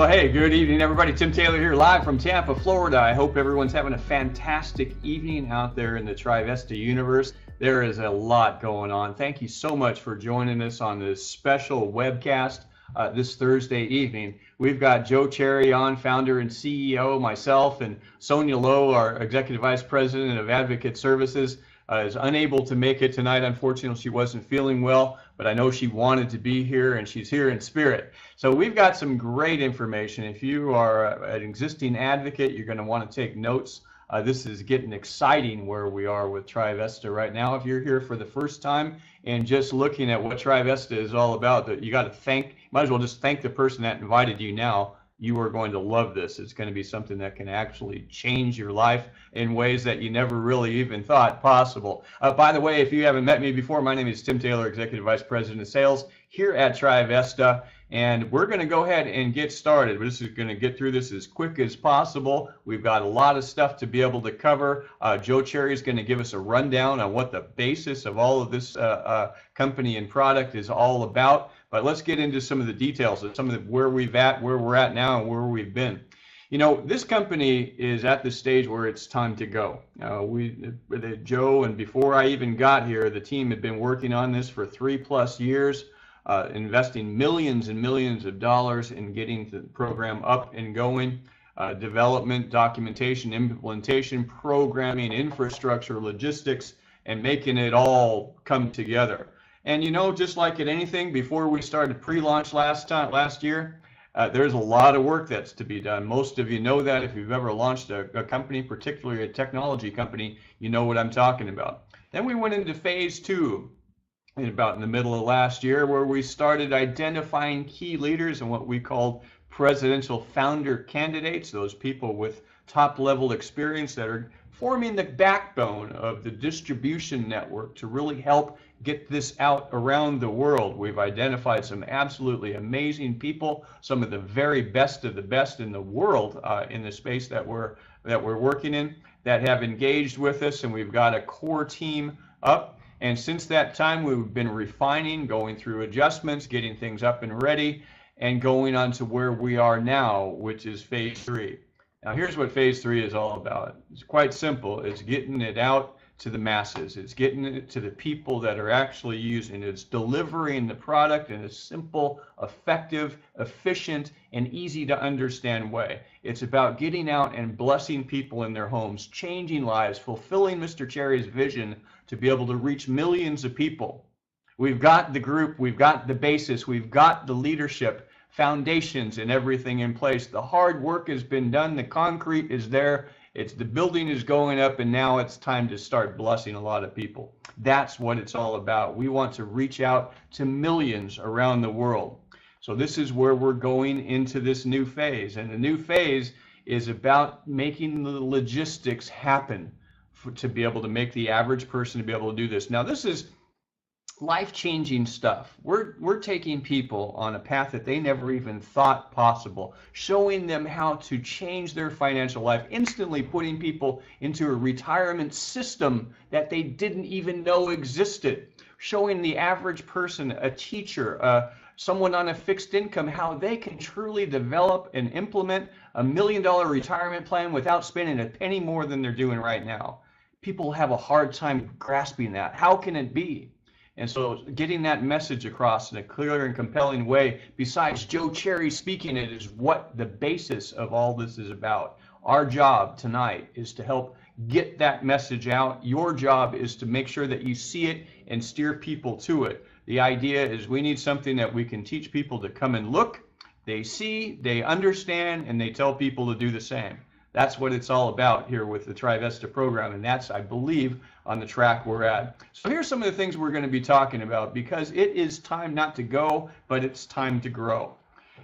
Well, hey, good evening, everybody. Tim Taylor here, live from Tampa, Florida. I hope everyone's having a fantastic evening out there in the Trivesta universe. There is a lot going on. Thank you so much for joining us on this special webcast this Thursday evening. We've got Joe Cherry on, founder and CEO, myself, and Sonia Lowe, our Executive Vice President of Advocate Services, is unable to make it tonight. Unfortunately, she wasn't feeling well, but I know she wanted to be here, and she's here in spirit. So we've got some great information. If you are an existing advocate, you're going to want to take notes. This is getting exciting where we are with Trivesta right now. If you're here for the first time and just looking at what Trivesta is all about, you got to might as well just thank the person that invited you now. You are going to love this. It's going to be something that can actually change your life in ways that you never really even thought possible. By the way, if you haven't met me before, my name is Tim Taylor, Executive Vice President of Sales here at Trivesta, and we're going to go ahead and get started. We're just going to get through this as quick as possible. We've got a lot of stuff to be able to cover. Joe Cherry is going to give us a rundown on what the basis of all of this company and product is all about. But let's get into some of the details of where we're at now, and where we've been. You know, this company is at the stage where it's time to go. Joe, and before I even got here, the team had been working on this for 3+ years, investing millions and millions of dollars in getting the program up and going. Development, documentation, implementation, programming, infrastructure, logistics, and making it all come together. And you know, just like at anything, before we started pre-launch last year, there's a lot of work that's to be done. Most of you know that. If you've ever launched a company, particularly a technology company, you know what I'm talking about. Then we went into phase 2 in the middle of last year, where we started identifying key leaders and what we called presidential founder candidates, those people with top-level experience that are forming the backbone of the distribution network to really help get this out around the world. We've identified some absolutely amazing people, some of the very best of the best in the world in the space that we're working in, that have engaged with us, and we've got a core team up. And since that time, we've been refining, going through adjustments, getting things up and ready, and going on to where we are now, which is phase 3. Now, here's what phase 3 is all about. It's quite simple. It's getting it out to the masses. It's getting it to the people that are actually using it. It's delivering the product in a simple, effective, efficient, and easy to understand way. It's about getting out and blessing people in their homes, changing lives, fulfilling Mr. Cherry's vision to be able to reach millions of people. We've got the group, we've got the basis, we've got the leadership, foundations and everything in place. The hard work has been done. The concrete is there. The building is going up, and now it's time to start blessing a lot of people. That's what it's all about. We want to reach out to millions around the world. So this is where we're going into this new phase. And the new phase is about making the logistics happen to be able to make the average person to be able to do this. Now, this is life-changing stuff. We're taking people on a path that they never even thought possible, showing them how to change their financial life, instantly putting people into a retirement system that they didn't even know existed, showing the average person, a teacher, someone on a fixed income, how they can truly develop and implement a $1 million retirement plan without spending a penny more than they're doing right now. People have a hard time grasping that. How can it be? And so getting that message across in a clear and compelling way, besides Joe Cherry speaking it, is what the basis of all this is about. Our job tonight is to help get that message out. Your job is to make sure that you see it and steer people to it. The idea is we need something that we can teach people to come and look, they see, they understand, and they tell people to do the same. That's what it's all about here with the Trivesta program, and that's, I believe, on the track we're at. So here's some of the things we're going to be talking about, because it is time not to go, but it's time to grow.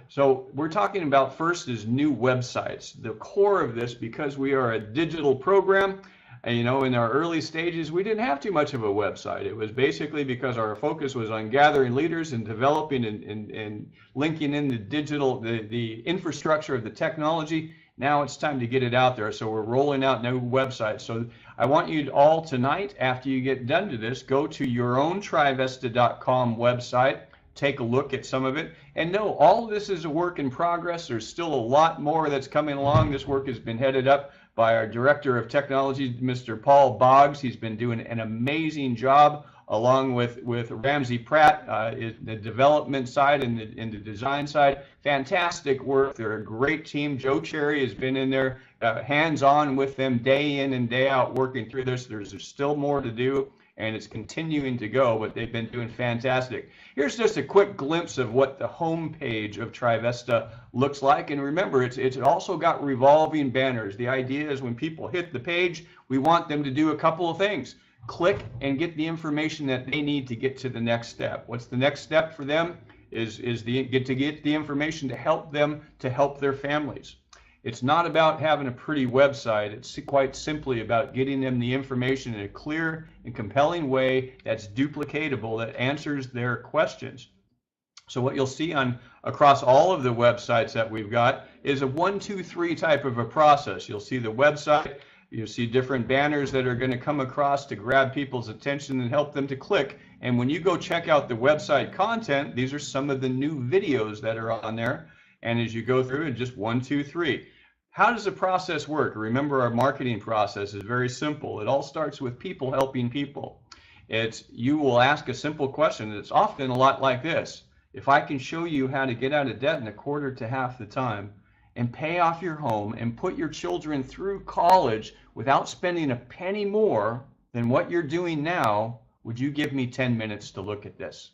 So we're talking about first is new websites. The core of this, because we are a digital program, and you know, in our early stages, we didn't have too much of a website. It was basically because our focus was on gathering leaders and developing and linking in the digital, the infrastructure of the technology. Now it's time to get it out there, so we're rolling out new websites. So I want you all tonight, after you get done to this, go to yourowntrivesta.com website, take a look at some of it. And no, all of this is a work in progress. There's still a lot more that's coming along. This work has been headed up by our Director of Technology, Mr. Paul Boggs. He's been doing an amazing job along with Ramsey Pratt, the development side and the design side. Fantastic work. They're a great team. Joe Cherry has been in there hands-on with them day in and day out working through this. There's still more to do, and it's continuing to go, but they've been doing fantastic. Here's just a quick glimpse of what the home page of Trivesta looks like. And remember, it's also got revolving banners. The idea is when people hit the page, we want them to do a couple of things. Click and get the information that they need to get to the next step. What's the next step for them is get the information to help them to help their families. It's not about having a pretty website. It's quite simply about getting them the information in a clear and compelling way that's duplicatable, that answers their questions. So what you'll see across all of the websites that we've got is a 1, 2, 3 type of a process. You'll see the website. You'll see different banners that are going to come across to grab people's attention and help them to click. And when you go check out the website content, these are some of the new videos that are on there. And as you go through it, just 1, 2, 3. How does the process work? Remember, our marketing process is very simple. It all starts with people helping people. You will ask a simple question. It's often a lot like this. If I can show you how to get out of debt in a quarter to half the time, and pay off your home and put your children through college without spending a penny more than what you're doing now, would you give me 10 minutes to look at this?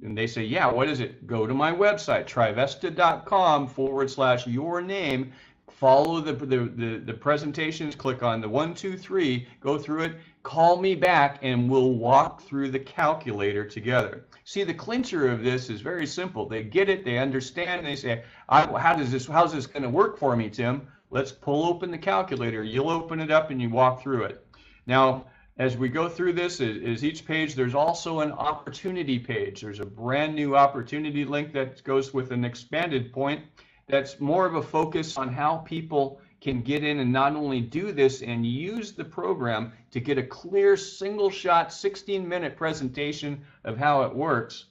And they say, yeah, what is it? Go to my website, trivesta.com/your name, follow the presentations, click on the 1, 2, 3, go through it, call me back, and we'll walk through the calculator together. See, the clincher of this is very simple. They get it, they understand, they say, how's this going to work for me, Tim? Let's pull open the calculator. You'll open it up and you walk through it. Now, as we go through this, is each page, there's also an opportunity page. There's a brand new opportunity link that goes with an expanded point that's more of a focus on how people can get in and not only do this and use the program to get a clear single-shot 16-minute presentation of how it works,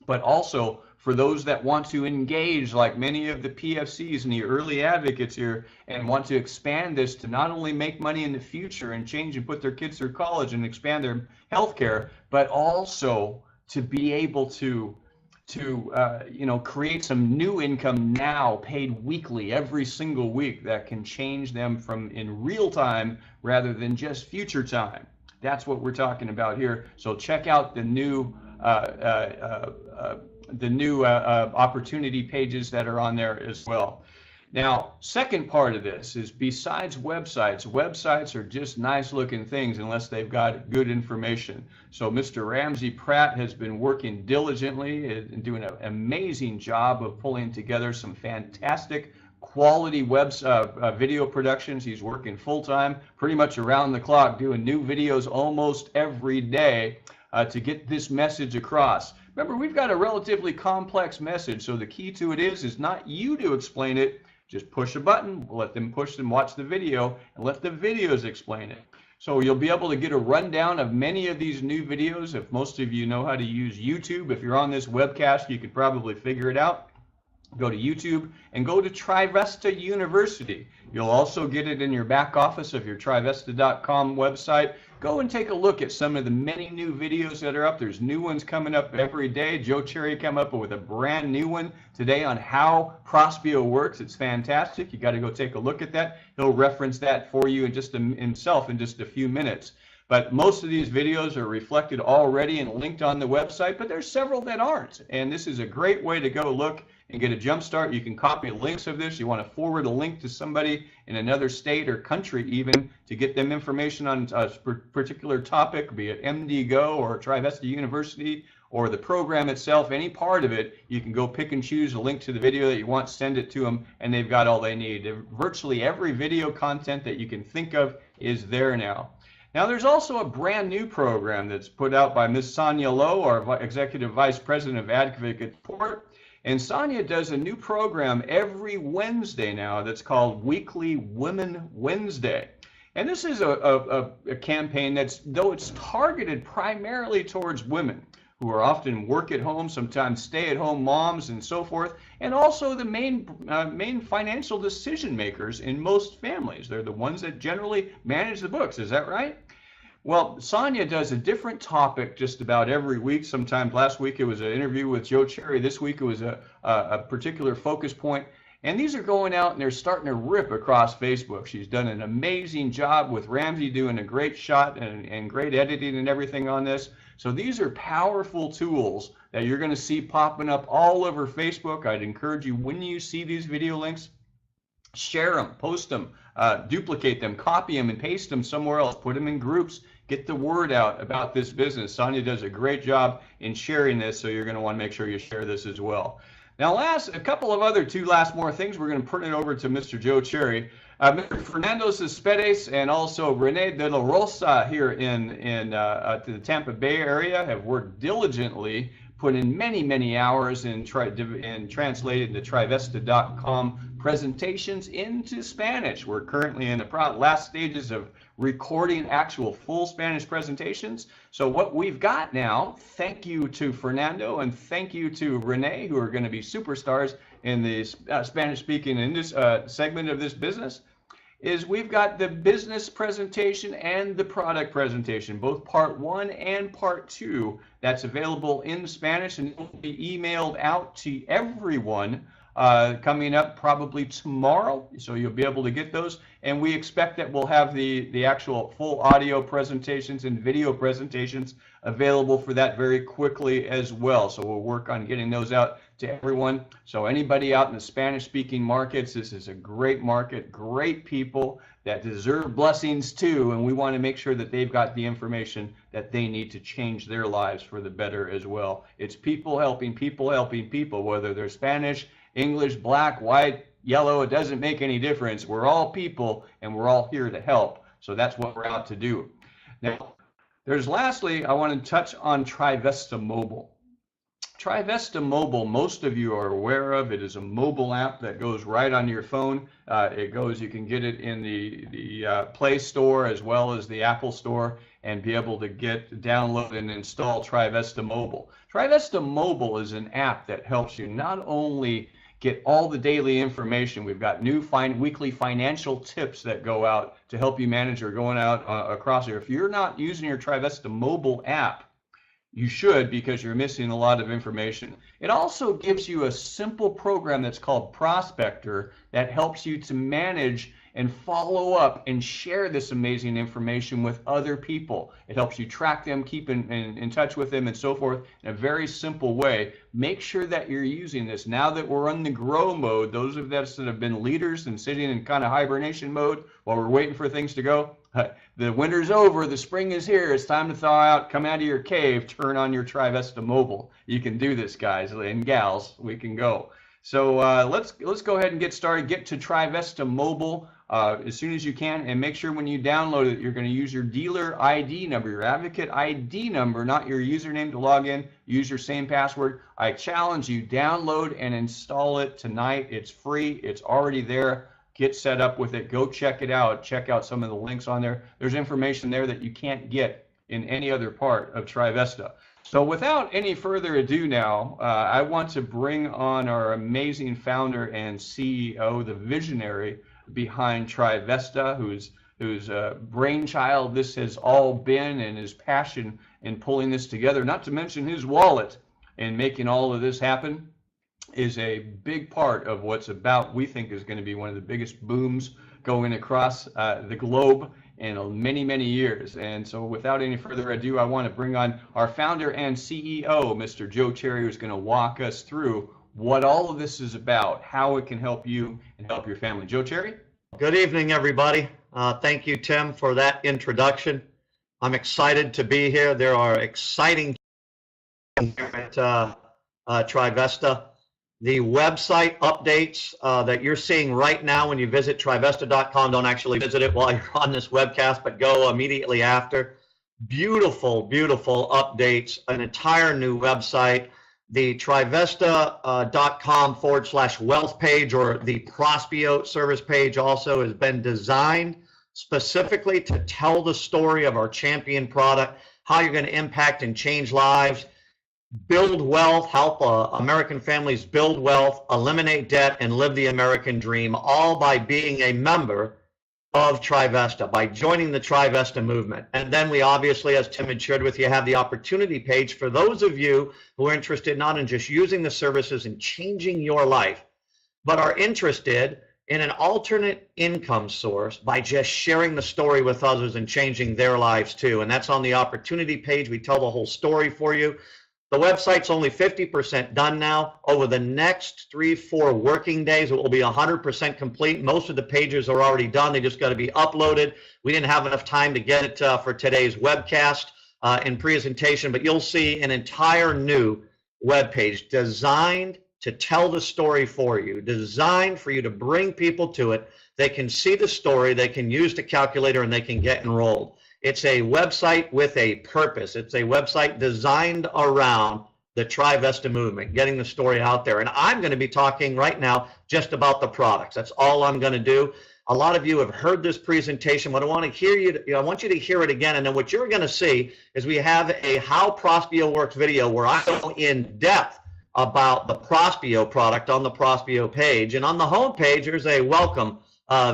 but also for those that want to engage, like many of the PFCs and the early advocates here, and want to expand this to not only make money in the future and change and put their kids through college and expand their health care, but also to be able to create some new income now, paid weekly, every single week, that can change them from in real time rather than just future time. That's what we're talking about here. So check out the new opportunity pages that are on there as well. Now, second part of this is, besides websites are just nice looking things unless they've got good information. So Mr. Ramsey Pratt has been working diligently and doing an amazing job of pulling together some fantastic quality video productions. He's working full-time, pretty much around the clock, doing new videos almost every day to get this message across. Remember, we've got a relatively complex message, so the key to it is not you to explain it. Just push a button, let them push and watch the video, and let the videos explain it. So you'll be able to get a rundown of many of these new videos. If most of you know how to use YouTube, if you're on this webcast, you could probably figure it out. Go to YouTube and go to Trivesta University. You'll also get it in your back office of your Trivesta.com website. Go and take a look at some of the many new videos that are up. There's new ones coming up every day. Joe Cherry came up with a brand new one today on how Prospeo works. It's fantastic. You got to go take a look at that. He'll reference that for you himself in just a few minutes. But most of these videos are reflected already and linked on the website, but there's several that aren't. And this is a great way to go look and get a jump start. You can copy links of this. You want to forward a link to somebody in another state or country even to get them information on a particular topic, be it MDGo or Trivesta University or the program itself, any part of it. You can go pick and choose a link to the video that you want, send it to them, and they've got all they need. Virtually every video content that you can think of is there now. Now, there's also a brand new program that's put out by Ms. Sonia Lowe, our Executive Vice President of Advocate Support. And Sonia does a new program every Wednesday now that's called Weekly Women Wednesday. And this is a campaign that's, though it's targeted primarily towards women who are often work at home, sometimes stay at home moms and so forth, and also the main financial decision makers in most families. They're the ones that generally manage the books. Is that right? Well, Sonia does a different topic just about every week. Sometimes last week it was an interview with Joe Cherry. This week it was a particular focus point. And these are going out and they're starting to rip across Facebook. She's done an amazing job with Ramsey doing a great shot and great editing and everything on this. So these are powerful tools that you're going to see popping up all over Facebook. I'd encourage you, when you see these video links, share them, post them, duplicate them, copy them, and paste them somewhere else. Put them in groups. Get the word out about this business. Sonia does a great job in sharing this, so you're going to want to make sure you share this as well. Now, a couple of other more things. We're going to turn it over to Mr. Joe Cherry. Mr. Fernando Cespedes and also Rene de la Rosa here in the Tampa Bay area have worked diligently, put in many hours and translated the Trivesta.com presentations into Spanish. We're currently in the last stages of recording actual full Spanish presentations. So what we've got now, thank you to Fernando and thank you to Rene, who are going to be superstars in the Spanish-speaking in this segment of this business, is we've got the business presentation and the product presentation, both part 1 and part 2. That's available in Spanish and it will be emailed out to everyone coming up probably tomorrow, so you'll be able to get those. And we expect that we'll have the actual full audio presentations and video presentations available for that very quickly as well. So we'll work on getting those out to everyone. So anybody out in the Spanish-speaking markets, this is a great market, great people that deserve blessings too, and we want to make sure that they've got the information that they need to change their lives for the better as well. It's people helping people, whether they're Spanish, English, black, white, yellow, it doesn't make any difference. We're all people and we're all here to help. So that's what we're out to do. Now, lastly, I want to touch on Trivesta Mobile. Trivesta Mobile, most of you are aware of. It is a mobile app that goes right on your phone. You can get it in the Play Store as well as the Apple Store and be able to download and install Trivesta Mobile. Trivesta Mobile is an app that helps you not only get all the daily information. We've got new weekly financial tips that go out to help you manage or going out across here. If you're not using your Trivesta Mobile app, you should, because you're missing a lot of information. It also gives you a simple program that's called Prospector that helps you to manage and follow up and share this amazing information with other people. It helps you track them, keep in touch with them, and so forth in a very simple way. Make sure that you're using this. Now that we're in the grow mode, those of us that have been leaders and sitting in kind of hibernation mode while we're waiting for things to go, the winter's over, the spring is here, it's time to thaw out, come out of your cave, turn on your Trivesta Mobile. You can do this, guys and gals, we can go. So let's go ahead and get started. Get to Trivesta Mobile as soon as you can, and make sure when you download it, you're going to use your dealer ID number, your advocate ID number, not your username to log in. Use your same password. I challenge you, download and install it tonight. It's free. It's already there. Get set up with it. Go check it out. Check out some of the links on there. There's information there that you can't get in any other part of Trivesta. So without any further ado now, I want to bring on our amazing founder and CEO, the visionary behind Trivesta, whose brainchild this has all been, and his passion in pulling this together, not to mention his wallet in making all of this happen, is a big part of what's we think is going to be one of the biggest booms going across the globe in many years. And so without any further ado, I want to bring on our founder and CEO, Mr. Joe Cherry, who's going to walk us through what all of this is about, how it can help you and help your family. Joe Cherry? Good evening, everybody. Thank you, Tim, for that introduction. I'm excited to be here. There are exciting things here at Trivesta. The website updates that you're seeing right now when you visit Trivesta.com, don't actually visit it while you're on this webcast, but go immediately after. Beautiful updates, an entire new website. The Trivesta.com/wealth page, or the Prospio service page, also has been designed specifically to tell the story of our champion product, how you're going to impact and change lives. build wealth, help American families build wealth, eliminate debt, and live the American dream, all by being a member of Trivesta, by joining the Trivesta movement. And then we obviously, as Tim had shared with you, have the opportunity page for those of you who are interested not in just using the services and changing your life, but are interested in an alternate income source by just sharing the story with others and changing their lives too. And that's on the opportunity page. We tell the whole story for you. The website's only 50% done now. Over the next 3-4 working days, it will be 100% complete. Most of the pages are already done. They just got to be uploaded. We didn't have enough time to get it for today's webcast and presentation, but you'll see an entire new web page designed to tell the story for you, designed for you to bring people to it. They can see the story, they can use the calculator, and they can get enrolled. It's a website with a purpose. It's a website designed around the Trivesta movement, getting the story out there. And I'm going to be talking right now just about the products. That's all I'm going to do. A lot of you have heard this presentation, but I want you to hear it again. And then what you're going to see is we have a How Prospeo Works video where I go in depth about the Prospeo product on the Prospeo page. And on the home page, there's a welcome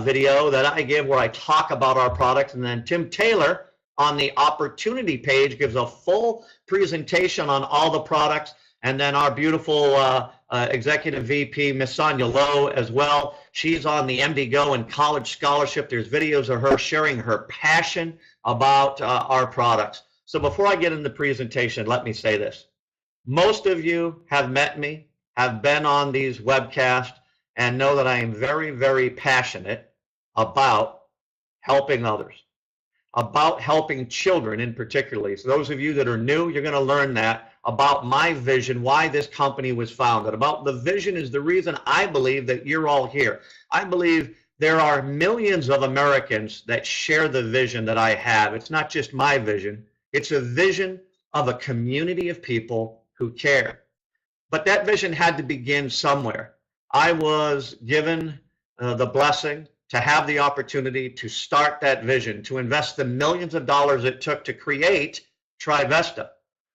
video that I give where I talk about our products. And then Tim Taylor on the opportunity page gives a full presentation on all the products. And then our beautiful executive VP, Miss Sonia Lowe, as well. She's on the MD Go and College Scholarship. There's videos of her sharing her passion about our products. So before I get into the presentation, let me say this. Most of you have met me, have been on these webcasts, and know that I am very, very passionate about helping others, about helping children in particular. So those of you that are new, you're going to learn that about my vision, why this company was founded. About the vision is the reason I believe that you're all here. I believe there are millions of Americans that share the vision that I have. It's not just my vision. It's a vision of a community of people who care. But that vision had to begin somewhere. I was given the blessing to have the opportunity to start that vision, to invest the millions of dollars it took to create Trivesta,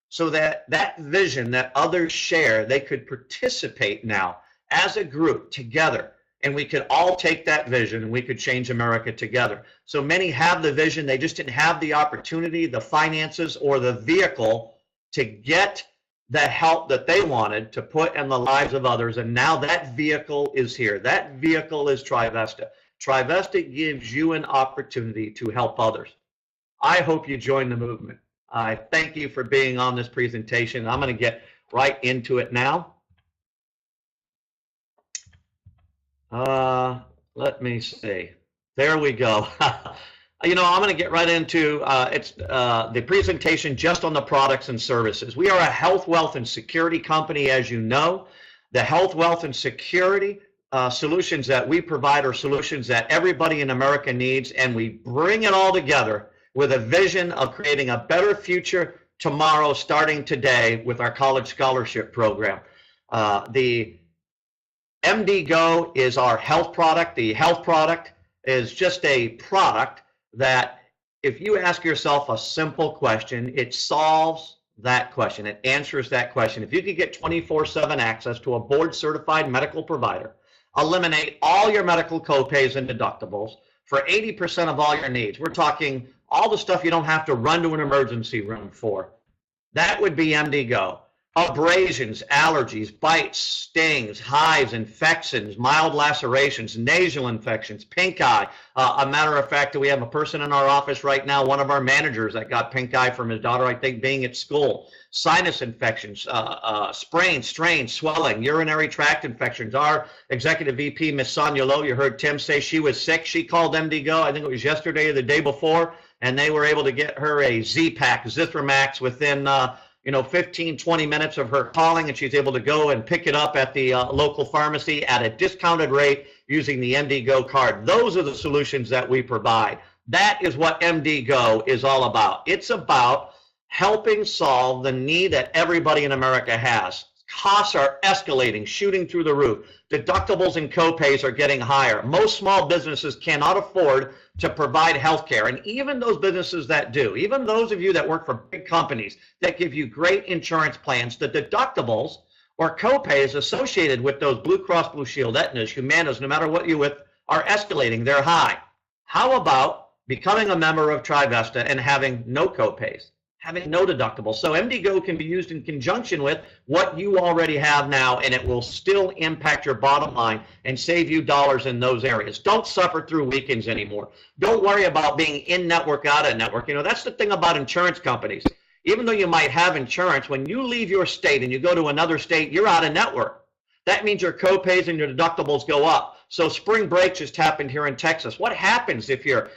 so that that vision that others share, they could participate now as a group together, and we could all take that vision and we could change America together. So many have the vision, they just didn't have the opportunity, the finances, or the vehicle to get the help that they wanted to put in the lives of others, and now that vehicle is here. That vehicle is Trivesta. Trivesta gives you an opportunity to help others. I hope you join the movement. I thank you for being on this presentation. I'm going to get right into it now. Let me see. There we go. You know, I'm going to get right into the presentation just on the products and services. We are a health, wealth, and security company, as you know. The health, wealth, and security solutions that we provide are solutions that everybody in America needs, and we bring it all together with a vision of creating a better future tomorrow, starting today with our college scholarship program. The MD Go is our health product. The health product is just a product that if you ask yourself a simple question, it solves that question. It answers that question. If you could get 24/7 access to a board-certified medical provider, eliminate all your medical copays and deductibles for 80% of all your needs. We're talking all the stuff you don't have to run to an emergency room for. That would be MD Go. Abrasions, allergies, bites, stings, hives, infections, mild lacerations, nasal infections, pink eye. A matter of fact, we have a person in our office right now, one of our managers that got pink eye from his daughter, I think, being at school. Sinus infections, sprains, strains, swelling, urinary tract infections. Our executive VP, Miss Sonia Lowe, you heard Tim say she was sick. She called MD Go, I think it was yesterday or the day before, and they were able to get her a Z-Pack, Zithromax, within 15, 20 minutes of her calling, and she's able to go and pick it up at the local pharmacy at a discounted rate using the MD Go card. Those are the solutions that we provide. That is what MD Go is all about. It's about helping solve the need that everybody in America has. Costs are escalating, shooting through the roof. Deductibles and copays are getting higher. Most small businesses cannot afford to provide health care. And even those businesses that do, even those of you that work for big companies that give you great insurance plans, the deductibles or copays associated with those Blue Cross Blue Shield, Aetnas, Humanas, no matter what you're with, are escalating. They're high. How about becoming a member of Trivesta and having no copays, having no deductibles? So MDGo can be used in conjunction with what you already have now, and it will still impact your bottom line and save you dollars in those areas. Don't suffer through weekends anymore. Don't worry about being in network, out of network. You know, that's the thing about insurance companies. Even though you might have insurance, when you leave your state and you go to another state, you're out of network. That means your copays and your deductibles go up. So spring break just happened here in Texas. What happens if you're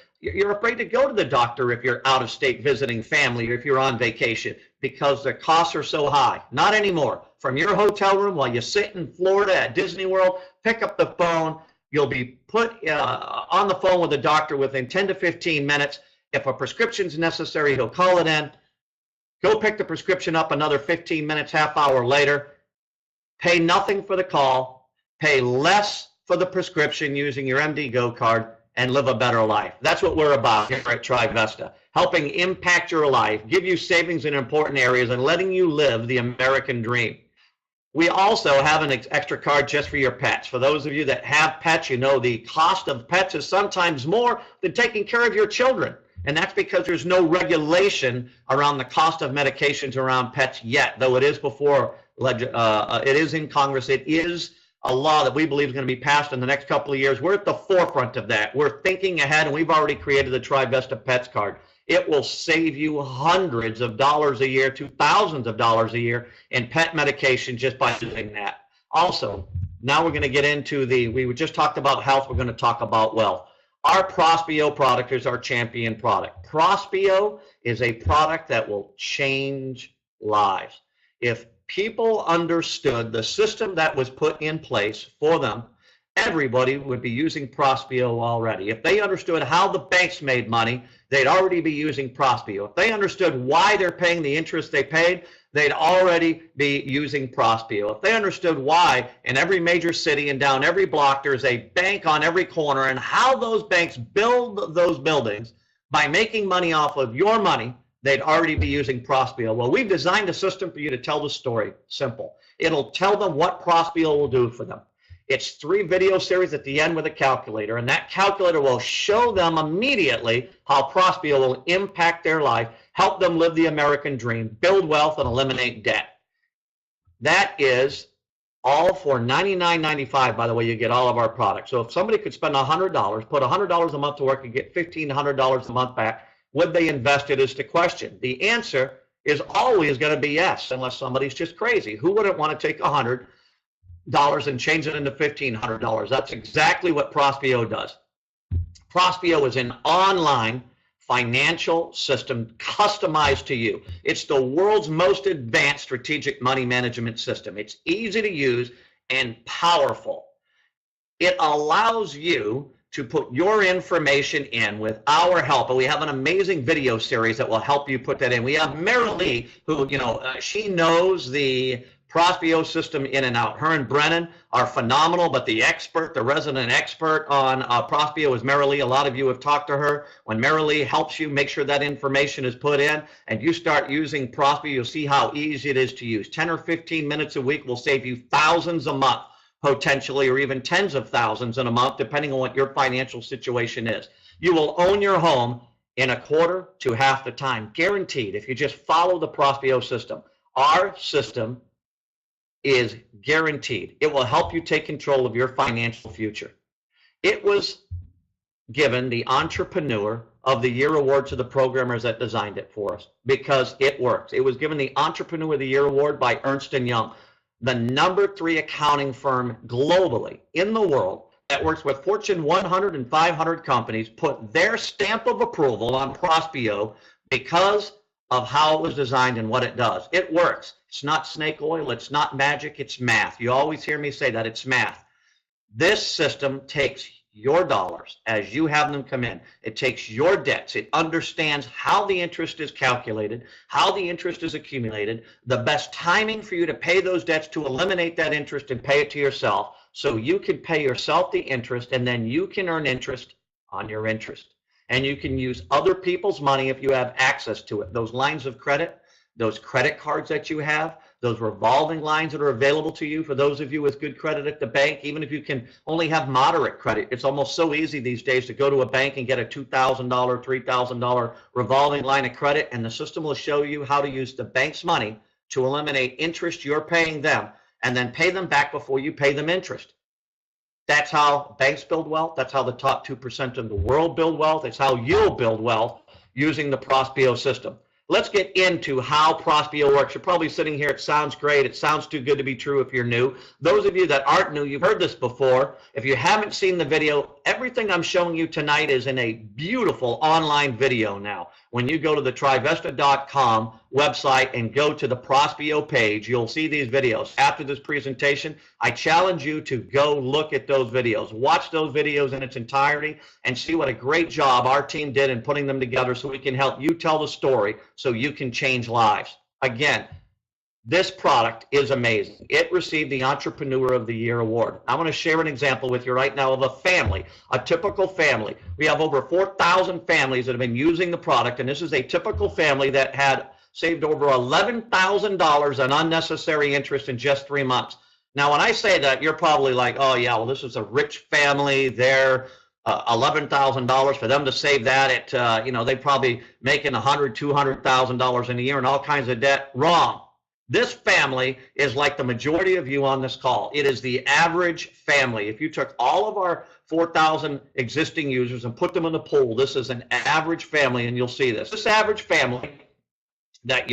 afraid to go to the doctor if you're out of state visiting family or if you're on vacation because the costs are so high? Not anymore. From your hotel room while you sit in Florida at Disney World, pick up the phone. You'll be put on the phone with the doctor within 10 to 15 minutes. If a prescription is necessary, he'll call it in. Go pick the prescription up another 15 minutes, half hour later. Pay nothing for the call. Pay less for the prescription using your MDGo card and live a better life. That's what we're about here at Trivesta, helping impact your life, give you savings in important areas, and letting you live the American dream. We also have an extra card just for your pets. For those of you that have pets, you know the cost of pets is sometimes more than taking care of your children. And that's because there's no regulation around the cost of medications around pets yet, though it is it is in Congress. It is a law that we believe is going to be passed in the next couple of years. We're at the forefront of that. We're thinking ahead, and we've already created the Trivesta Pets card. It will save you hundreds of dollars a year to thousands of dollars a year in pet medication just by doing that. Also, now we're going to get into we just talked about health. We're going to talk about wealth. Our Prospeo product is our champion product. Prospeo is a product that will change lives. If people understood the system that was put in place for them, everybody would be using Prospeo already. If they understood how the banks made money, they'd already be using Prospeo. If they understood why they're paying the interest they paid, they'd already be using Prospeo. If they understood why in every major city and down every block there's a bank on every corner and how those banks build those buildings by making money off of your money, they'd already be using Prospeo. Well, we've designed a system for you to tell the story. Simple. It'll tell them what Prospeo will do for them. It's 3 video series at the end with a calculator, and that calculator will show them immediately how Prospeo will impact their life, help them live the American dream, build wealth, and eliminate debt. That is all for $99.95. By the way, you get all of our products. So if somebody could spend $100, put $100 a month to work and get $1,500 a month back, would they invest it is the question. The answer is always going to be yes, unless somebody's just crazy. Who wouldn't want to take $100 and change it into $1,500? That's exactly what Prospeo does. Prospeo is an online financial system customized to you. It's the world's most advanced strategic money management system. It's easy to use and powerful. It allows you to put your information in with our help. And we have an amazing video series that will help you put that in. We have Marilee, who, she knows the Prospeo system in and out. Her and Brennan are phenomenal, but the resident expert on Prospeo is Marilee. A lot of you have talked to her. When Marilee helps you make sure that information is put in and you start using Prospeo, you'll see how easy it is to use. 10 or 15 minutes a week will save you thousands a month, potentially, or even tens of thousands in a month, depending on what your financial situation is. You will own your home in a quarter to half the time, guaranteed, if you just follow the Prospeo system. Our system is guaranteed. It will help you take control of your financial future. It was given the Entrepreneur of the Year award to the programmers that designed it for us because it works. It was given the Entrepreneur of the Year award by Ernst & Young, the #3 accounting firm globally in the world that works with Fortune 100 and 500 companies, put their stamp of approval on Prospeo because of how it was designed and what it does. It works. It's not snake oil. It's not magic. It's math. You always hear me say that. It's math. This system takes your dollars as you have them come in. It takes your debts. It understands how the interest is calculated, how the interest is accumulated, the best timing for you to pay those debts to eliminate that interest and pay it to yourself, so you can pay yourself the interest, and then you can earn interest on your interest. And you can use other people's money if you have access to it. Those lines of credit, those credit cards that you have, those revolving lines that are available to you for those of you with good credit at the bank, even if you can only have moderate credit. It's almost so easy these days to go to a bank and get a $2,000, $3,000 revolving line of credit, and the system will show you how to use the bank's money to eliminate interest you're paying them and then pay them back before you pay them interest. That's how banks build wealth. That's how the top 2% of the world build wealth. It's how you'll build wealth using the Prospeo system. Let's get into how Prospeo works. You're probably sitting here, it sounds great. It sounds too good to be true if you're new. Those of you that aren't new, you've heard this before. If you haven't seen the video, everything I'm showing you tonight is in a beautiful online video now. When you go to the Trivesta.com website and go to the Prospeo page, you'll see these videos. After this presentation, I challenge you to go look at those videos. Watch those videos in its entirety and see what a great job our team did in putting them together so we can help you tell the story so you can change lives. Again, this product is amazing. It received the Entrepreneur of the Year award. I want to share an example with you right now of a family, a typical family. We have over 4,000 families that have been using the product, and this is a typical family that had saved over $11,000 in unnecessary interest in just 3 months. Now, when I say that, you're probably like, oh yeah, well, this is a rich family. They're $11,000 for them to save that at, they probably making $100,000, $200,000 in a year and all kinds of debt. Wrong. This family is like the majority of you on this call. It is the average family. If you took all of our 4,000 existing users and put them in a pool, this is an average family, and you'll see this. This average family that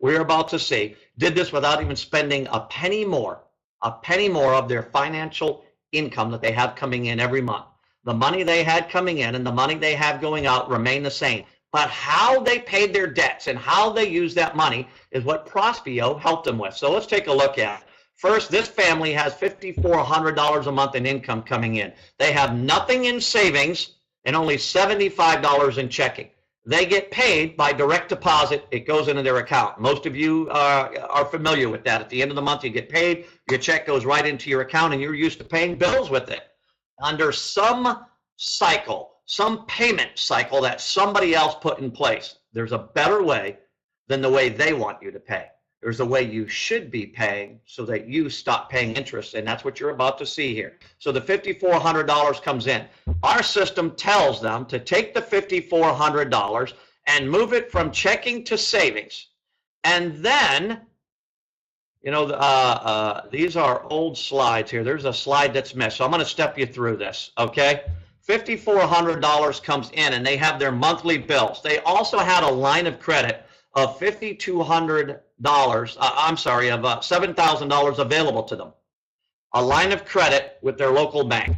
we're about to see did this without even spending a penny more of their financial income that they have coming in every month. The money they had coming in and the money they have going out remain the same. But how they paid their debts and how they used that money is what Prospeo helped them with. So let's take a look at it. First, this family has $5,400 a month in income coming in. They have nothing in savings and only $75 in checking. They get paid by direct deposit. It goes into their account. Most of you are familiar with that. At the end of the month, you get paid. Your check goes right into your account, and you're used to paying bills with it. Under some cycle, some payment cycle that somebody else put in place, there's a better way than the way they want you to pay. There's a way you should be paying so that you stop paying interest, and that's what you're about to see here. So the $5,400 comes in. Our system tells them to take the $5,400 and move it from checking to savings. And then, these are old slides here. There's a slide that's missed, so I'm going to step you through this, okay? $5,400 comes in, and they have their monthly bills. They also had a line of credit of $7,000 available to them. A line of credit with their local bank.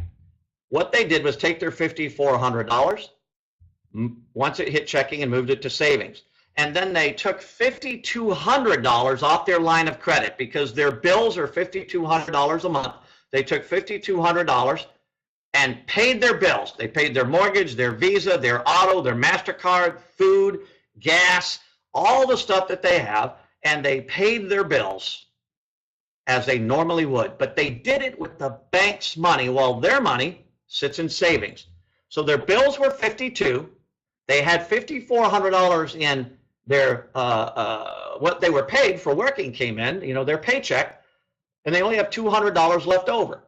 What they did was take their $5,400, once it hit checking, and moved it to savings. And then they took $5,200 off their line of credit because their bills are $5,200 a month. They took $5,200 and paid their bills. They paid their mortgage, their Visa, their auto, their MasterCard, food, gas, all the stuff that they have, and they paid their bills as they normally would. But they did it with the bank's money while their money sits in savings. So their bills were $5,200. They had $5,400 in their, what they were paid for working came in, their paycheck, and they only have $200 left over.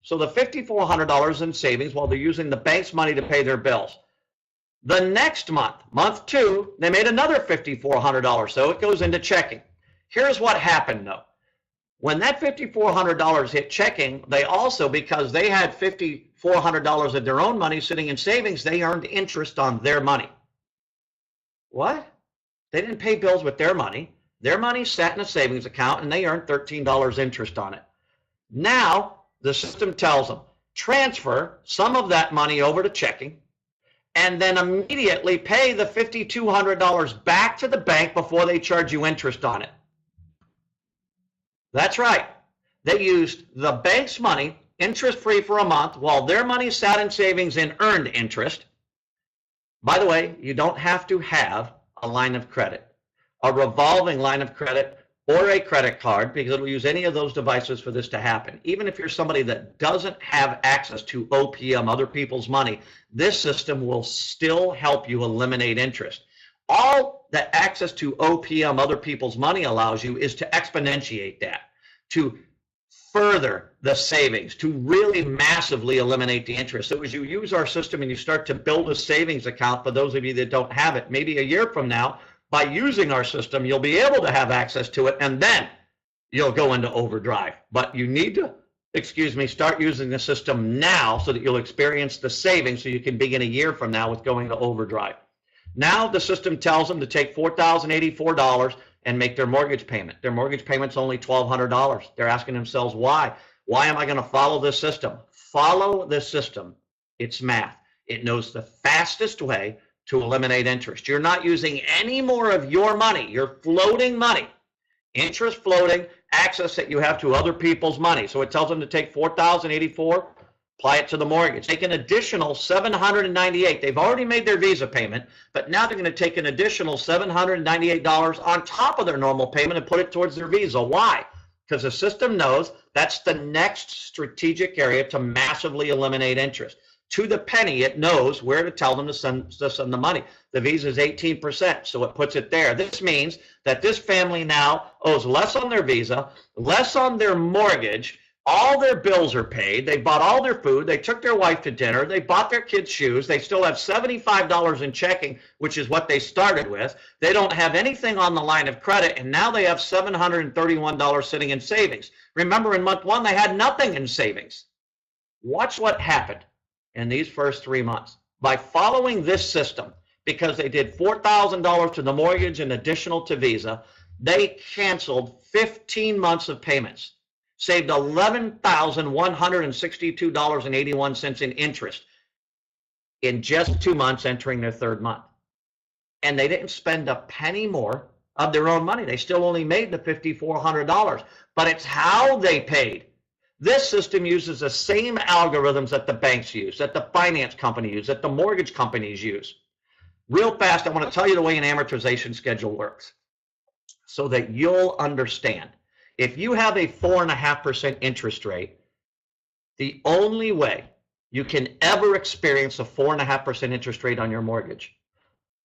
So the $5,400 in savings while they're using the bank's money to pay their bills. The next month, month 2, they made another $5,400, so it goes into checking. Here's what happened though. When that $5,400 hit checking, they also, because they had $5,400 of their own money sitting in savings, they earned interest on their money. What? They didn't pay bills with their money. Their money sat in a savings account and they earned $13 interest on it. Now, the system tells them, transfer some of that money over to checking and then immediately pay the $5,200 back to the bank before they charge you interest on it. That's right. They used the bank's money interest-free for a month while their money sat in savings and earned interest. By the way, you don't have to have a line of credit, a revolving line of credit, or a credit card, because it'll use any of those devices for this to happen. Even if you're somebody that doesn't have access to OPM, other people's money, this system will still help you eliminate interest. All that access to OPM, other people's money, allows you is to exponentiate that, to further the savings, to really massively eliminate the interest. So as you use our system and you start to build a savings account, for those of you that don't have it, maybe a year from now, by using our system, you'll be able to have access to it, and then you'll go into overdrive. But you need to, start using the system now so that you'll experience the savings so you can begin a year from now with going to overdrive. Now the system tells them to take $4,084 and make their mortgage payment. Their mortgage payment's only $1,200. They're asking themselves, why? Why am I going to follow this system? Follow this system. It's math. It knows the fastest way to eliminate interest. You're not using any more of your money, your floating money, interest floating, access that you have to other people's money. So it tells them to take $4,084, apply it to the mortgage. Take an additional $798. They've already made their Visa payment, but now they're going to take an additional $798 on top of their normal payment and put it towards their Visa. Why? Because the system knows that's the next strategic area to massively eliminate interest. To the penny, it knows where to tell them to send the money. The Visa is 18%, so it puts it there. This means that this family now owes less on their Visa, less on their mortgage. All their bills are paid. They bought all their food. They took their wife to dinner. They bought their kids shoes. They still have $75 in checking, which is what they started with. They don't have anything on the line of credit, and now they have $731 sitting in savings. Remember, in month one, they had nothing in savings. Watch what happened in these first 3 months. By following this system, because they did $4,000 to the mortgage and additional to Visa, they canceled 15 months of payments, saved $11,162.81 in interest in just 2 months entering their third month. And they didn't spend a penny more of their own money. They still only made the $5,400, but it's how they paid. This system uses the same algorithms that the banks use, that the finance company use, that the mortgage companies use. Real fast, I want to tell you the way an amortization schedule works so that you'll understand. If you have a 4.5% interest rate, the only way you can ever experience a 4.5% interest rate on your mortgage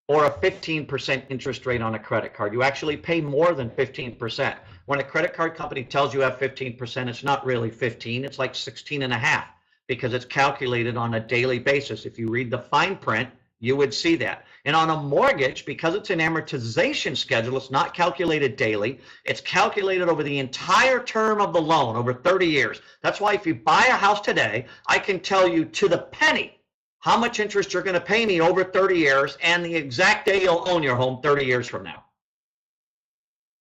or a 15% interest rate on a credit card, you actually pay more than 15%. When a credit card company tells you have 15%, it's not really 15, it's like 16.5 because it's calculated on a daily basis. If you read the fine print, you would see that. And on a mortgage, because it's an amortization schedule, it's not calculated daily. It's calculated over the entire term of the loan, over 30 years. That's why if you buy a house today, I can tell you to the penny how much interest you're going to pay me over 30 years and the exact day you'll own your home 30 years from now.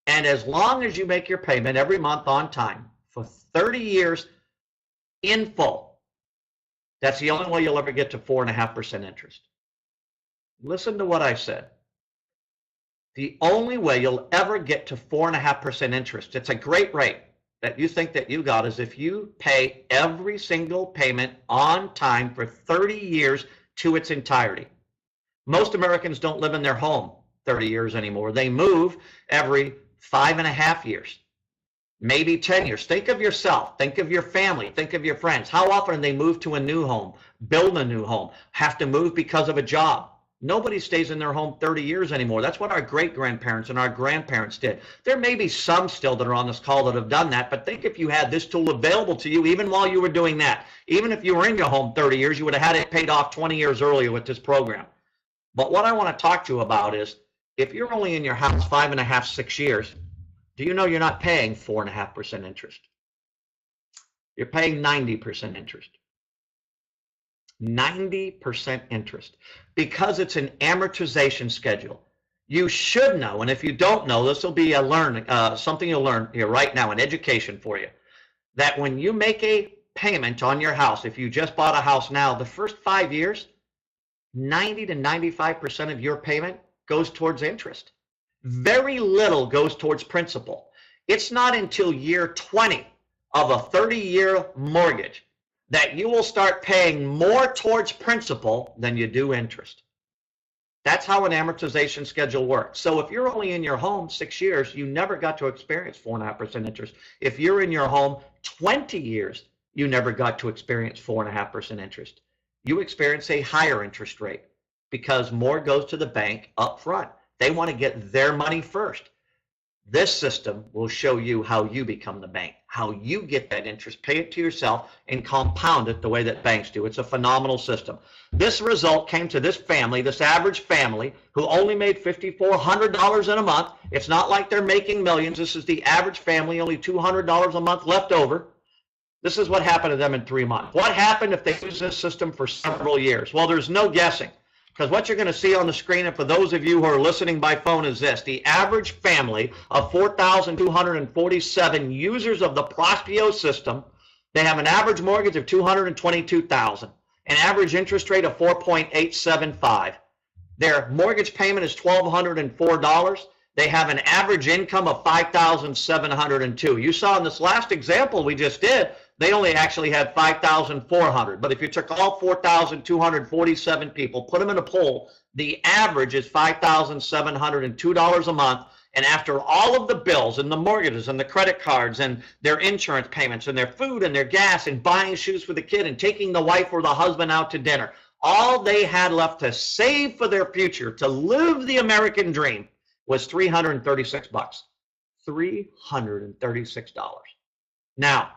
And as long as you make your payment every month on time for 30 years in full, that's the only way you'll ever get to 4.5% interest. Listen to what I said. The only way you'll ever get to 4.5% interest, it's a great rate that you think that you got, is if you pay every single payment on time for 30 years to its entirety. Most Americans don't live in their home 30 years anymore. They move every 5.5 years, maybe 10 years. Think of yourself, think of your family, think of your friends. How often do they move to a new home, build a new home, have to move because of a job? Nobody stays in their home 30 years anymore. That's what our great-grandparents and our grandparents did. There may be some still that are on this call that have done that, but think if you had this tool available to you even while you were doing that. Even if you were in your home 30 years, you would have had it paid off 20 years earlier with this program. But what I want to talk to you about is, if you're only in your house 5.5, 6 years, do you know you're not paying 4.5% interest? You're paying 90% interest. 90% interest because it's an amortization schedule. You should know, and if you don't know, this will be a something you'll learn here right now, an education for you, that when you make a payment on your house, if you just bought a house now, the first 5 years, 90 to 95% of your payment goes towards interest. Very little goes towards principal. It's not until year 20 of a 30-year mortgage that you will start paying more towards principal than you do interest. That's how an amortization schedule works. So if you're only in your home 6 years, you never got to experience 4.5% interest. If you're in your home 20 years, you never got to experience 4.5% interest. You experience a higher interest rate because more goes to the bank up front. They want to get their money first. This system will show you how you become the bank, how you get that interest, pay it to yourself, and compound it the way that banks do. It's a phenomenal system. This result came to this family, this average family, who only made $5,400 in a month. It's not like they're making millions. This is the average family, only $200 a month left over. This is what happened to them in 3 months. What happened if they use this system for several years? Well, there's no guessing. Because what you're going to see on the screen, and for those of you who are listening by phone, is this. The average family of 4,247 users of the Prospio system, they have an average mortgage of $222,000, an average interest rate of 4.875. Their mortgage payment is $1,204. They have an average income of $5,702. You saw in this last example we just did, they only actually had $5,400. But if you took all 4,247 people, put them in a poll, the average is $5,702 a month. And after all of the bills and the mortgages and the credit cards and their insurance payments and their food and their gas and buying shoes for the kid and taking the wife or the husband out to dinner, all they had left to save for their future, to live the American dream, was $336. $336. Now,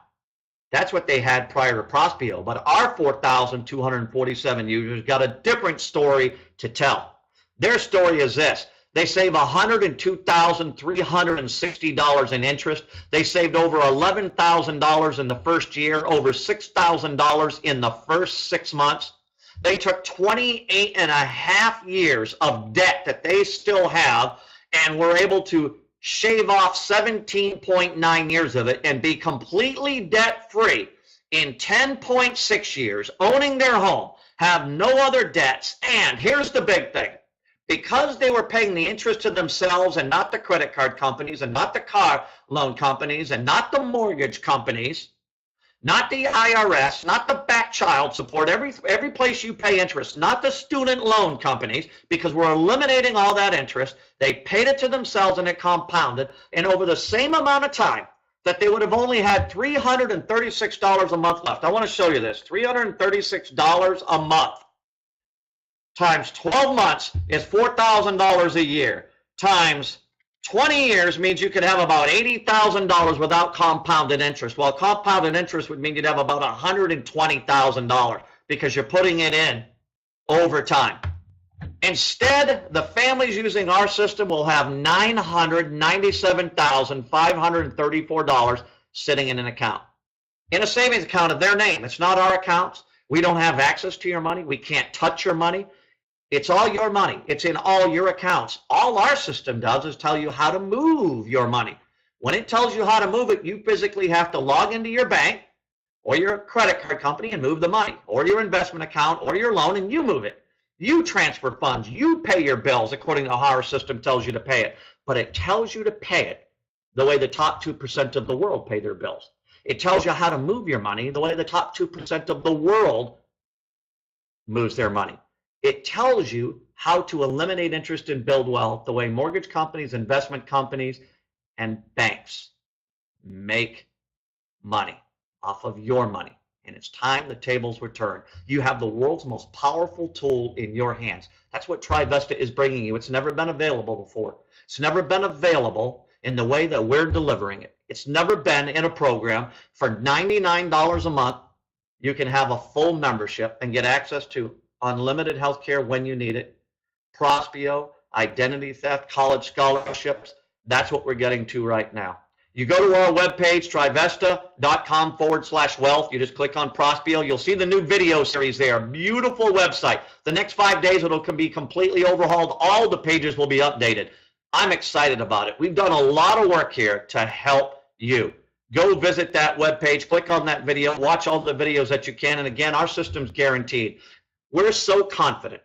that's what they had prior to Prospio, but our 4,247 users got a different story to tell. Their story is this. They save $102,360 in interest. They saved over $11,000 in the first year, over $6,000 in the first 6 months. They took 28.5 years of debt that they still have and were able to shave off 17.9 years of it and be completely debt-free in 10.6 years, owning their home, have no other debts, and here's the big thing. Because they were paying the interest to themselves and not the credit card companies and not the car loan companies and not the mortgage companies, not the IRS, not the back child support, every place you pay interest, not the student loan companies, because we're eliminating all that interest. They paid it to themselves and it compounded. And over the same amount of time that they would have only had $336 a month left. I want to show you this. $336 a month times 12 months is $4,000 a year times 20 years means you could have about $80,000 without compounded interest. Well, compounded interest would mean you'd have about $120,000 because you're putting it in over time. Instead, the families using our system will have $997,534 sitting in an account, in a savings account of their name. It's not our accounts. We don't have access to your money. We can't touch your money. It's all your money. It's in all your accounts. All our system does is tell you how to move your money. When it tells you how to move it, you physically have to log into your bank or your credit card company and move the money, or your investment account or your loan, and you move it. You transfer funds. You pay your bills according to how our system tells you to pay it. But it tells you to pay it the way the top 2% of the world pay their bills. It tells you how to move your money the way the top 2% of the world moves their money. It tells you how to eliminate interest and build wealth the way mortgage companies, investment companies, and banks make money off of your money. And it's time the tables were turned. You have the world's most powerful tool in your hands. That's what Trivesta is bringing you. It's never been available before. It's never been available in the way that we're delivering it. It's never been in a program. For $99 a month, you can have a full membership and get access to unlimited health care when you need it, Prospio, identity theft, college scholarships. That's what we're getting to right now. You go to our webpage, trivesta.com/wealth. You just click on Prospio. You'll see the new video series there. Beautiful website. The next 5 days, it'll be completely overhauled. All the pages will be updated. I'm excited about it. We've done a lot of work here to help you. Go visit that webpage, click on that video, watch all the videos that you can. And again, our system's guaranteed. We're so confident.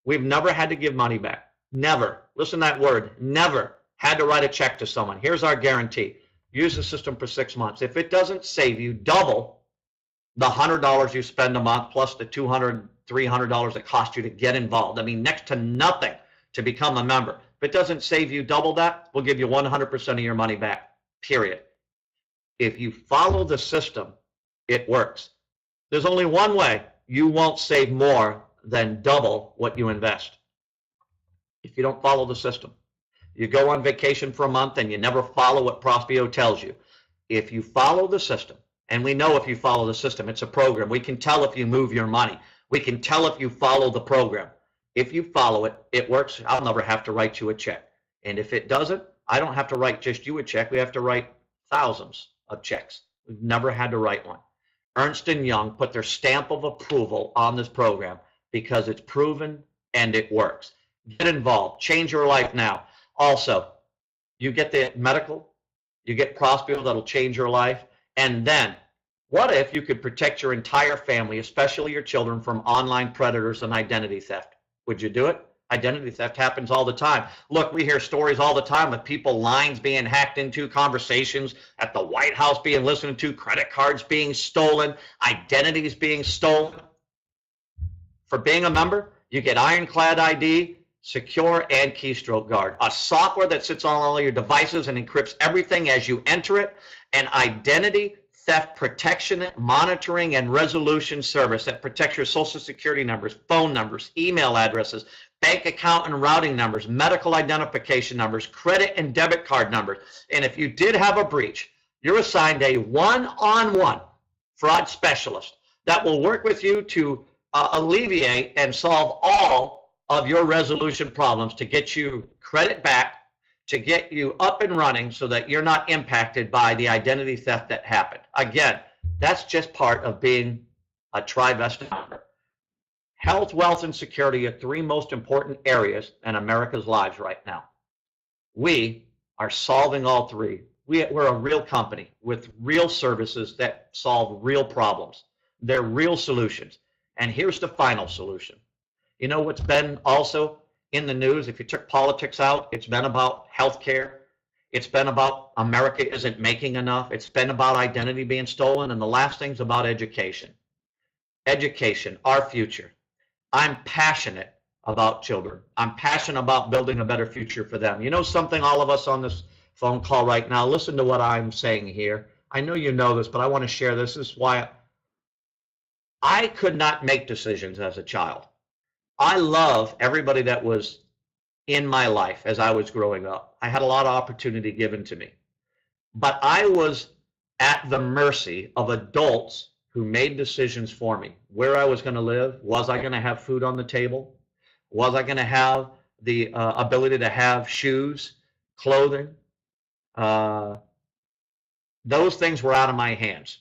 We've never had to give money back. Never. Listen to that word. Never had to write a check to someone. Here's our guarantee. Use the system for 6 months. If it doesn't save you double the $100 you spend a month plus the $200, $300 it costs you to get involved. I mean, next to nothing to become a member. If it doesn't save you double that, we'll give you 100% of your money back, period. If you follow the system, it works. There's only one way you won't save more than double what you invest. If you don't follow the system. You go on vacation for a month and you never follow what Prospeo tells you. If you follow the system, and we know if you follow the system, it's a program. We can tell if you move your money. We can tell if you follow the program. If you follow it, it works. I'll never have to write you a check. And if it doesn't, I don't have to write just you a check. We have to write thousands of checks. We've never had to write one. Ernst & Young put their stamp of approval on this program because it's proven and it works. Get involved. Change your life now. Also, you get the medical, you get Prospero that'll change your life. And then, what if you could protect your entire family, especially your children, from online predators and identity theft? Would you do it? Identity theft happens all the time. Look, we hear stories all the time of people, lines being hacked into, conversations at the White House being listened to, credit cards being stolen, identities being stolen. For being a member, you get Ironclad ID, Secure, and Keystroke Guard, a software that sits on all your devices and encrypts everything as you enter it, an identity theft protection, monitoring, and resolution service that protects your social security numbers, phone numbers, email addresses, bank account and routing numbers, medical identification numbers, credit and debit card numbers. And if you did have a breach, you're assigned a one-on-one fraud specialist that will work with you to alleviate and solve all of your resolution problems to get you credit back, to get you up and running so that you're not impacted by the identity theft that happened. Again, that's just part of being a Trivesta member. Health, wealth, and security are three most important areas in America's lives right now. We are solving all three. We're a real company with real services that solve real problems. They're real solutions. And here's the final solution. You know what's been also in the news? If you took politics out, it's been about healthcare. It's been about America isn't making enough. It's been about identity being stolen. And the last thing's about education. Education, our future. I'm passionate about children. I'm passionate about building a better future for them. You know something, all of us on this phone call right now, listen to what I'm saying here. I know you know this, but I want to share this. This is why I could not make decisions as a child. I love everybody that was in my life as I was growing up. I had a lot of opportunity given to me. But I was at the mercy of adults who made decisions for me. Where I was going to live, was I going to have food on the table? Was I going to have the ability to have shoes, clothing? Those things were out of my hands.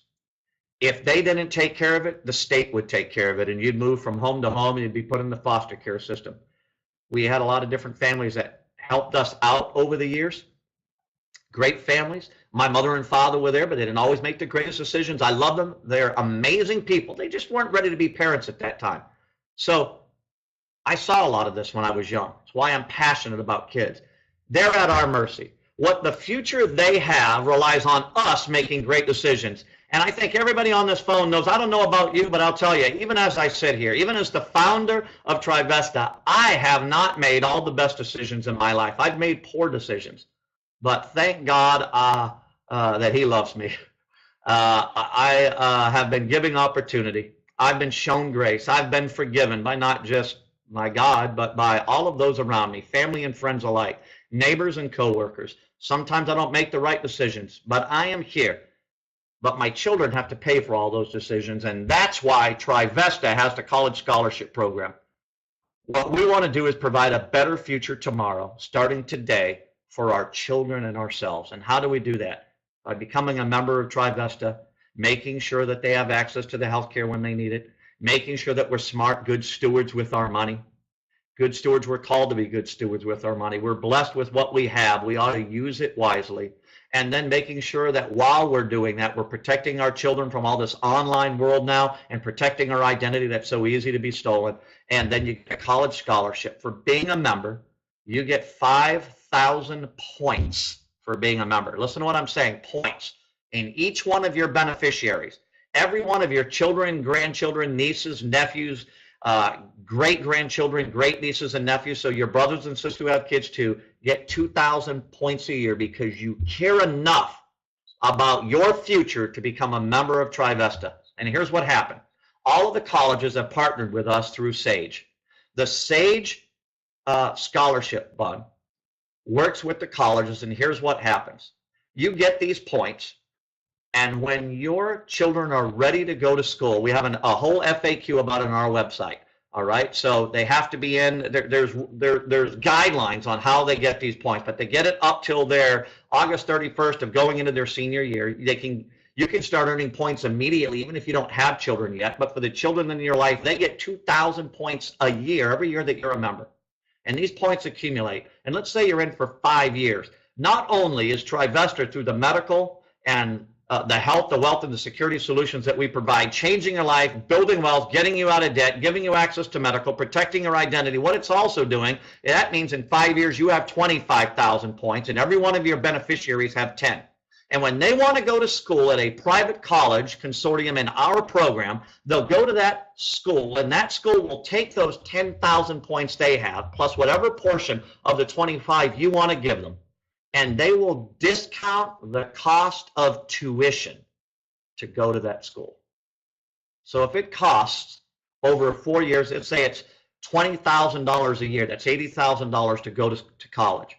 If they didn't take care of it, the state would take care of it, and you'd move from home to home, and you'd be put in the foster care system. We had a lot of different families that helped us out over the years. Great families. My mother and father were there, but they didn't always make the greatest decisions. I love them. They're amazing people. They just weren't ready to be parents at that time. So I saw a lot of this when I was young. That's why I'm passionate about kids. They're at our mercy. What the future they have relies on us making great decisions. And I think everybody on this phone knows, I don't know about you, but I'll tell you, even as I sit here, even as the founder of Trivesta, I have not made all the best decisions in my life. I've made poor decisions. But thank God that he loves me. I have been given opportunity. I've been shown grace. I've been forgiven by not just my God, but by all of those around me, family and friends alike, neighbors and coworkers. Sometimes I don't make the right decisions, but I am here. But my children have to pay for all those decisions, and that's why Trivesta has the college scholarship program. What we want to do is provide a better future tomorrow, starting today, for our children and ourselves. And how do we do that? By becoming a member of Trivesta, making sure that they have access to the health care when they need it, making sure that we're smart, good stewards with our money. Good stewards, we're called to be good stewards with our money. We're blessed with what we have. We ought to use it wisely. And then making sure that while we're doing that, we're protecting our children from all this online world now and protecting our identity that's so easy to be stolen. And then you get a college scholarship. For being a member, you get 5,000 points for being a member. Listen to what I'm saying, points. In each one of your beneficiaries, Every one of your children, grandchildren, nieces, nephews, great-grandchildren, great-nieces and nephews, so your brothers and sisters who have kids too, get 2,000 points a year because you care enough about your future to become a member of Trivesta. And here's what happened. All of the colleges have partnered with us through SAGE. The SAGE scholarship fund works with the colleges, and here's what happens. You get these points, and when your children are ready to go to school, we have a whole FAQ about it on our website. All right, so they have to be in. There's guidelines on how they get these points, but they get it up till their August 31st of going into their senior year. You can start earning points immediately, even if you don't have children yet. But for the children in your life, they get 2,000 points a year every year that you're a member, and these points accumulate. And let's say you're in for 5 years. Not only is Trivesta, through the medical and the health, the wealth, and the security solutions that we provide, changing your life, building wealth, getting you out of debt, giving you access to medical, protecting your identity. What it's also doing, that means in 5 years you have 25,000 points, and every one of your beneficiaries have 10. And when they want to go to school at a private college consortium in our program, they'll go to that school, and that school will take those 10,000 points they have, plus whatever portion of the 25 you want to give them, and they will discount the cost of tuition to go to that school. So if it costs over 4 years, let's say it's $20,000 a year, that's $80,000 to go to college,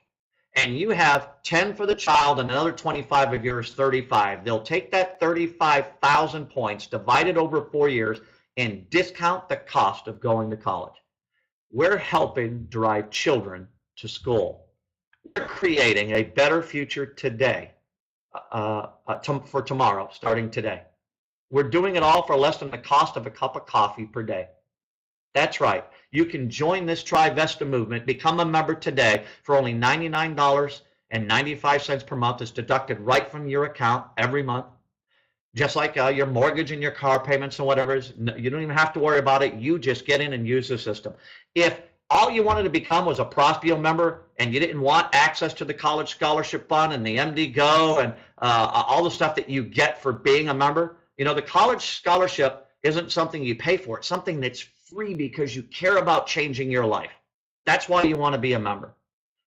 and you have 10 for the child and another 25 of yours, 35, they'll take that 35,000 points, divide it over 4 years, and discount the cost of going to college. We're helping drive children to school. We're creating a better future today, for tomorrow, starting today. We're doing it all for less than the cost of a cup of coffee per day. That's right. You can join this Trivesta movement, become a member today for only $99.95 per month. It's deducted right from your account every month. Just like your mortgage and your car payments and whatever. You don't even have to worry about it. You just get in and use the system. If all you wanted to become was a Prospeo member and you didn't want access to the college scholarship fund and the MD Go and all the stuff that you get for being a member, you know, the college scholarship isn't something you pay for. It's something that's free because you care about changing your life. That's why you want to be a member.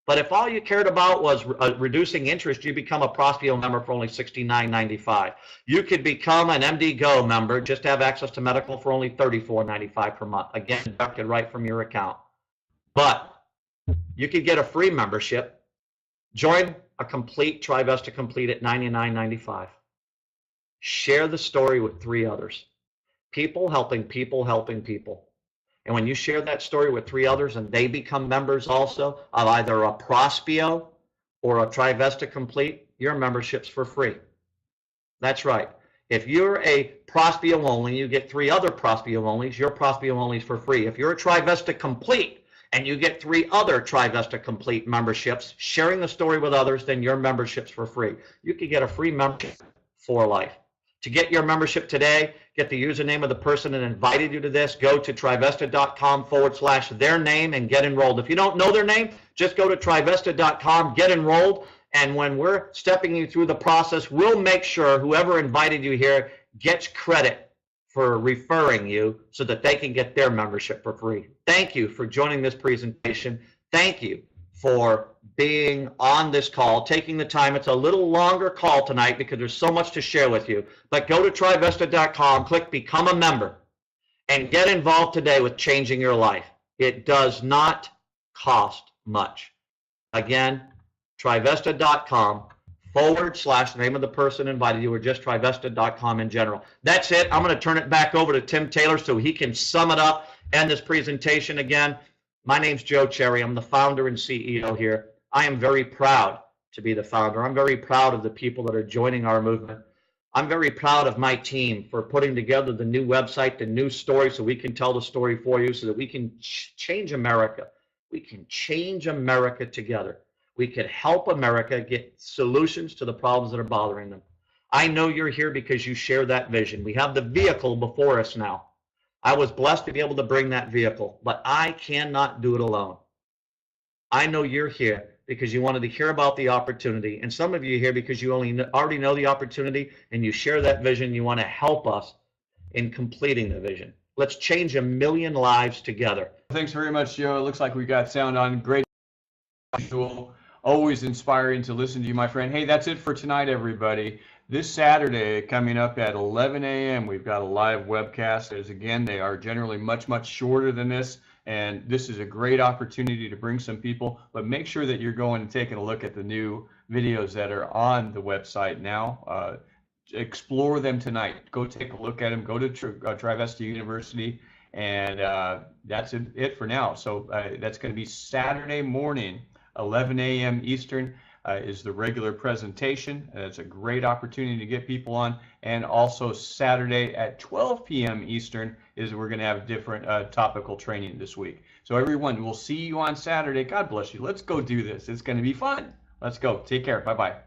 But if all you cared about was reducing interest, you become a Prospeo member for only $69.95. You could become an MD Go member, just to have access to medical, for only $34.95 per month. Again, deducted right from your account. But you could get a free membership. Join a complete Trivesta Complete at $99.95. Share the story with 3 others. People helping people helping people. And when you share that story with 3 others and they become members also of either a Prospeo or a Trivesta Complete, your membership's for free. That's right. If you're a Prospeo only, you get 3 other Prospeo onlys, your Prospeo only's for free. If you're a Trivesta Complete and you get 3 other Trivesta Complete memberships, sharing the story with others, then your membership's for free. You could get a free membership for life. To get your membership today, get the username of the person that invited you to this. Go to trivesta.com/their name and get enrolled. If you don't know their name, just go to trivesta.com, get enrolled, and when we're stepping you through the process, we'll make sure whoever invited you here gets credit for referring you so that they can get their membership for free. Thank you for joining this presentation. Thank you for being on this call, taking the time. It's a little longer call tonight because there's so much to share with you. But go to trivesta.com, click Become a Member, and get involved today with changing your life. It does not cost much. Again, trivesta.com / name of the person invited you, or just trivesta.com in general. That's it. I'm going to turn it back over to Tim Taylor so he can sum it up, end this presentation. Again, my name's Joe Cherry. I'm the founder and CEO here. I am very proud to be the founder. I'm very proud of the people that are joining our movement. I'm very proud of my team for putting together the new website, the new story, so we can tell the story for you, so that we can change America. We can change America together. We could help America get solutions to the problems that are bothering them. I know you're here because you share that vision. We have the vehicle before us now. I was blessed to be able to bring that vehicle, but I cannot do it alone. I know you're here because you wanted to hear about the opportunity. And some of you are here because you already know the opportunity and you share that vision. You want to help us in completing the vision. Let's change 1 million lives together. Thanks very much, Joe. It looks like we got sound on. Great. Always inspiring to listen to you, my friend. Hey, that's it for tonight, everybody. This Saturday, coming up at 11 a.m., we've got a live webcast. As again, they are generally much, much shorter than this. And this is a great opportunity to bring some people, but make sure that you're going and taking a look at the new videos that are on the website now. Explore them tonight. Go take a look at them. Go to Trivesta University, and that's it for now. So that's going to be Saturday morning, 11 a.m. Eastern. Is the regular presentation. It's a great opportunity to get people on. And also Saturday at 12 p.m. Eastern is we're going to have different topical training this week. So everyone, we'll see you on Saturday. God bless you. Let's go do this. It's going to be fun. Let's go. Take care. Bye-bye.